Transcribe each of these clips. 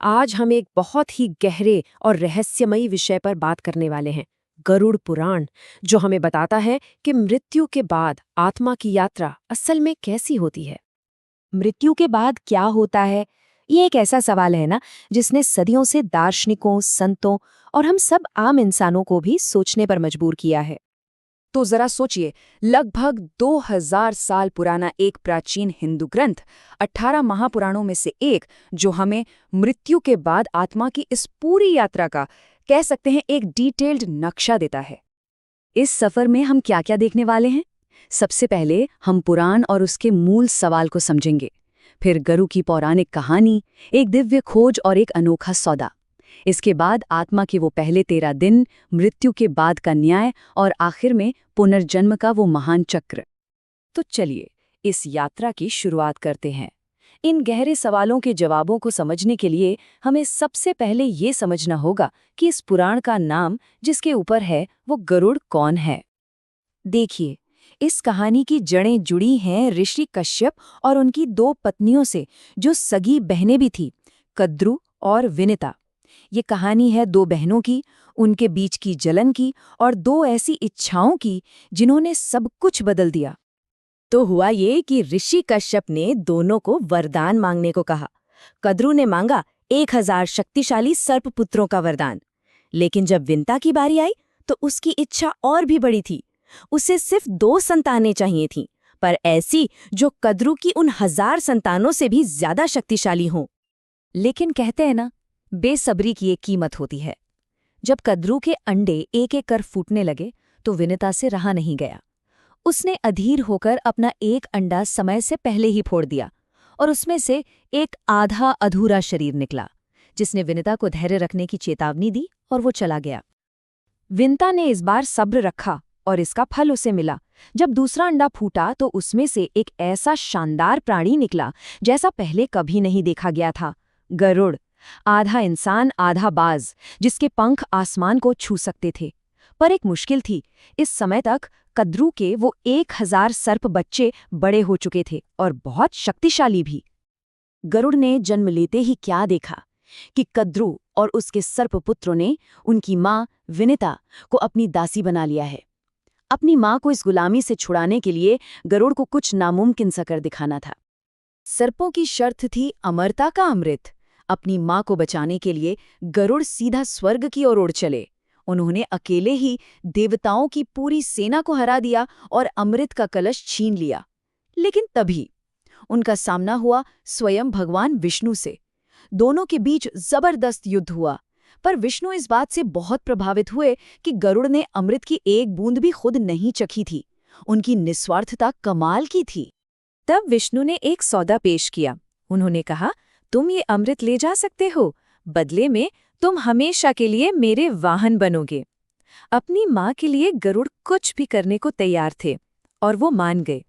आज हम एक बहुत ही गहरे और रहस्यमयी विषय पर बात करने वाले हैं, गरुड़ पुराण, जो हमें बताता है कि मृत्यु के बाद आत्मा की यात्रा असल में कैसी होती है। मृत्यु के बाद क्या होता है? ये एक ऐसा सवाल है ना, जिसने सदियों से दार्शनिकों, संतों और हम सब आम इंसानों को भी सोचने पर मजबूर किया है। तो जरा सोचिए, लगभग 2000 साल पुराना एक प्राचीन हिंदू ग्रंथ, 18 महापुराणों में से एक, जो हमें मृत्यु के बाद आत्मा की इस पूरी यात्रा का, कह सकते हैं, एक डिटेल्ड नक्शा देता है। इस सफर में हम क्या क्या देखने वाले हैं? सबसे पहले हम पुराण और उसके मूल सवाल को समझेंगे, फिर गरु की पौराणिक कहानी, एक दिव्य खोज और एक अनोखा सौदा। इसके बाद आत्मा के वो पहले 13 दिन, मृत्यु के बाद का न्याय और आखिर में पुनर्जन्म का वो महान चक्र। तो चलिए इस यात्रा की शुरुआत करते हैं। इन गहरे सवालों के जवाबों को समझने के लिए हमें सबसे पहले ये समझना होगा कि इस पुराण का नाम जिसके ऊपर है वो गरुड़ कौन है। देखिए, इस कहानी की जड़ें जुड़ी हैं ऋषि कश्यप और उनकी 2 पत्नियों से, जो सगी बहनें भी थीं, कद्रु और विनिता। ये कहानी है 2 बहनों की, उनके बीच की जलन की और 2 ऐसी इच्छाओं की जिन्होंने सब कुछ बदल दिया। तो हुआ ये कि ऋषि कश्यप ने दोनों को वरदान मांगने को कहा। कद्रु ने मांगा 1000 शक्तिशाली सर्पपुत्रों का वरदान। लेकिन जब विनिता की बारी आई तो उसकी इच्छा और भी बड़ी थी। उसे सिर्फ 2 संतानें चाहिए थीं, पर ऐसी जो कद्रु की उन 1000 संतानों से भी ज्यादा शक्तिशाली हों। लेकिन कहते हैं ना, बेसब्री की एक कीमत होती है। जब कद्रु के अंडे एक एक कर फूटने लगे तो विनिता से रहा नहीं गया। उसने अधीर होकर अपना एक अंडा समय से पहले ही फोड़ दिया और उसमें से एक आधा अधूरा शरीर निकला, जिसने विनिता को धैर्य रखने की चेतावनी दी और वो चला गया। विनिता ने इस बार सब्र रखा और इसका फल उसे मिला। जब दूसरा अंडा फूटा तो उसमें से एक ऐसा शानदार प्राणी निकला जैसा पहले कभी नहीं देखा गया था, गरुड़। आधा इंसान आधा बाज, जिसके पंख आसमान को छू सकते थे। पर एक मुश्किल थी, इस समय तक कद्रु के वो 1000 सर्प बच्चे बड़े हो चुके थे और बहुत शक्तिशाली भी। गरुड़ ने जन्म लेते ही क्या देखा कि कद्रु और उसके सर्पपुत्रों ने उनकी माँ विनिता को अपनी दासी बना लिया है। अपनी माँ को इस गुलामी से छुड़ाने के लिए गरुड़ को कुछ नामुमकिन सा कर दिखाना था। सर्पों की शर्त थी अमरता का अमृत। अपनी माँ को बचाने के लिए गरुड़ सीधा स्वर्ग की ओर उड़ चले। उन्होंने अकेले ही देवताओं की पूरी सेना को हरा दिया और अमृत का कलश छीन लिया। लेकिन तभी उनका सामना हुआ स्वयं भगवान विष्णु से। दोनों के बीच जबरदस्त युद्ध हुआ, पर विष्णु इस बात से बहुत प्रभावित हुए कि गरुड़ ने अमृत की एक बूंद भी खुद नहीं चखी थी। उनकी निस्वार्थता कमाल की थी। तब विष्णु ने एक सौदा पेश किया। उन्होंने कहा, तुम ये अमृत ले जा सकते हो, बदले में तुम हमेशा के लिए मेरे वाहन बनोगे। अपनी माँ के लिए गरुड़ कुछ भी करने को तैयार थे और वो मान गए।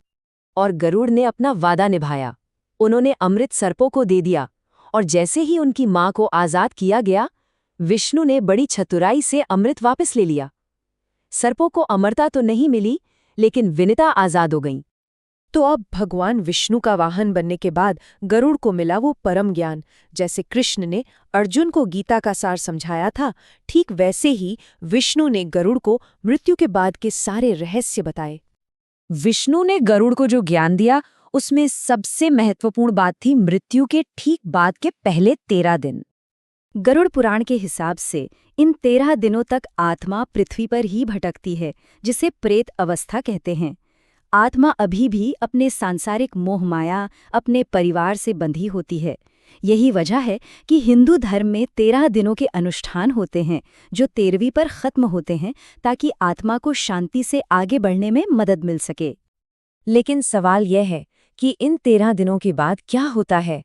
और गरुड़ ने अपना वादा निभाया। उन्होंने अमृत सर्पों को दे दिया और जैसे ही उनकी माँ को आज़ाद किया गया, विष्णु ने बड़ी चतुराई से अमृत वापस ले लिया। सर्पों को अमरता तो नहीं मिली, लेकिन विनिता आज़ाद हो गईं। तो अब भगवान विष्णु का वाहन बनने के बाद गरुड़ को मिला वो परम ज्ञान। जैसे कृष्ण ने अर्जुन को गीता का सार समझाया था, ठीक वैसे ही विष्णु ने गरुड़ को मृत्यु के बाद के सारे रहस्य बताए। विष्णु ने गरुड़ को जो ज्ञान दिया, उसमें सबसे महत्वपूर्ण बात थी मृत्यु के ठीक बाद के पहले 13 दिन। गरुड़ पुराण के हिसाब से इन 13 दिनों तक आत्मा पृथ्वी पर ही भटकती है, जिसे प्रेत अवस्था कहते हैं। आत्मा अभी भी अपने सांसारिक मोह माया, अपने परिवार से बंधी होती है। यही वजह है कि हिंदू धर्म में 13 दिनों के अनुष्ठान होते हैं, जो 13वीं पर खत्म होते हैं, ताकि आत्मा को शांति से आगे बढ़ने में मदद मिल सके। लेकिन सवाल यह है कि इन 13 दिनों के बाद क्या होता है?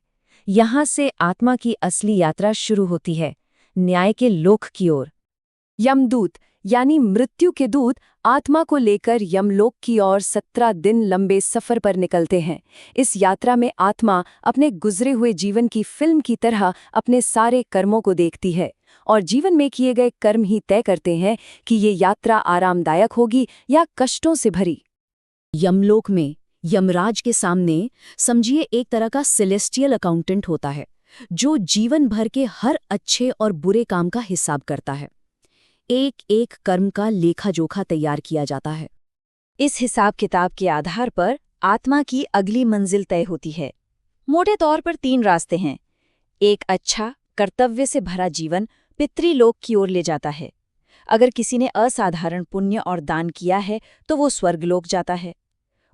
यहाँ से आत्मा की असली यात्रा शुरू होती है, न्याय के लोक की ओर। यमदूत यानी मृत्यु के दूत आत्मा को लेकर यमलोक की ओर 17 दिन लंबे सफर पर निकलते हैं। इस यात्रा में आत्मा अपने गुजरे हुए जीवन की फिल्म की तरह अपने सारे कर्मों को देखती है और जीवन में किए गए कर्म ही तय करते हैं कि ये यात्रा आरामदायक होगी या कष्टों से भरी। यमलोक में यमराज के सामने समझिए एक तरह का सेलेस्टियल अकाउंटेंट होता है, जो जीवन भर के हर अच्छे और बुरे काम का हिसाब करता है। एक एक कर्म का लेखा जोखा तैयार किया जाता है। इस हिसाब किताब के आधार पर आत्मा की अगली मंजिल तय होती है। मोटे तौर पर 3 रास्ते हैं। एक अच्छा, कर्तव्य से भरा जीवन पितृलोक की ओर ले जाता है। अगर किसी ने असाधारण पुण्य और दान किया है तो वो स्वर्गलोक जाता है।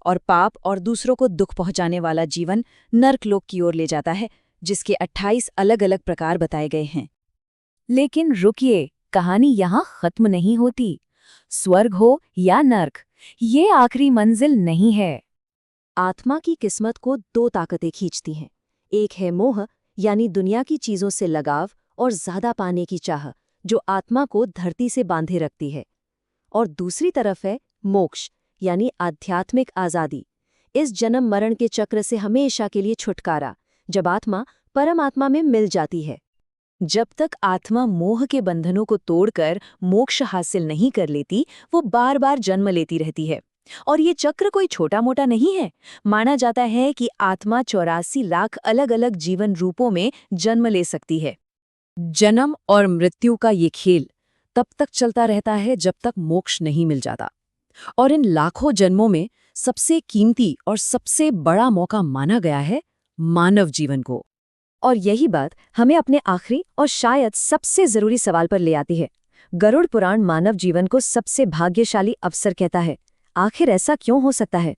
और पाप और दूसरों को दुख पहुंचाने वाला जीवन नर्कलोक की ओर ले जाता है, जिसके 28 अलग-अलग प्रकार बताए गए हैं। लेकिन रुकिए, कहानी यहाँ खत्म नहीं होती। स्वर्ग हो या नर्क, ये आखिरी मंजिल नहीं है। आत्मा की किस्मत को 2 ताकतें खींचती हैं। एक है मोह, यानी दुनिया की चीजों से लगाव और ज्यादा पाने की चाह, जो आत्मा को धरती से बांधे रखती है। और दूसरी तरफ है मोक्ष, यानी आध्यात्मिक आजादी। इस जन्म मरण के चक्र से हमेशा के लिए छुटकारा, जब आत्मा परमात्मा में मिल जाती है। जब तक आत्मा मोह के बंधनों को तोड़कर मोक्ष हासिल नहीं कर लेती, वो बार बार जन्म लेती रहती है। और ये चक्र कोई छोटा मोटा नहीं है। माना जाता है कि आत्मा 84 लाख अलग अलग जीवन रूपों में जन्म ले सकती है। जन्म और मृत्यु का ये खेल तब तक चलता रहता है जब तक मोक्ष नहीं मिल जाता। और इन लाखों जन्मों में सबसे कीमती और सबसे बड़ा मौका माना गया है मानव जीवन को। और यही बात हमें अपने आखिरी और शायद सबसे जरूरी सवाल पर ले आती है। गरुड़ पुराण मानव जीवन को सबसे भाग्यशाली अवसर कहता है। आखिर ऐसा क्यों हो सकता है?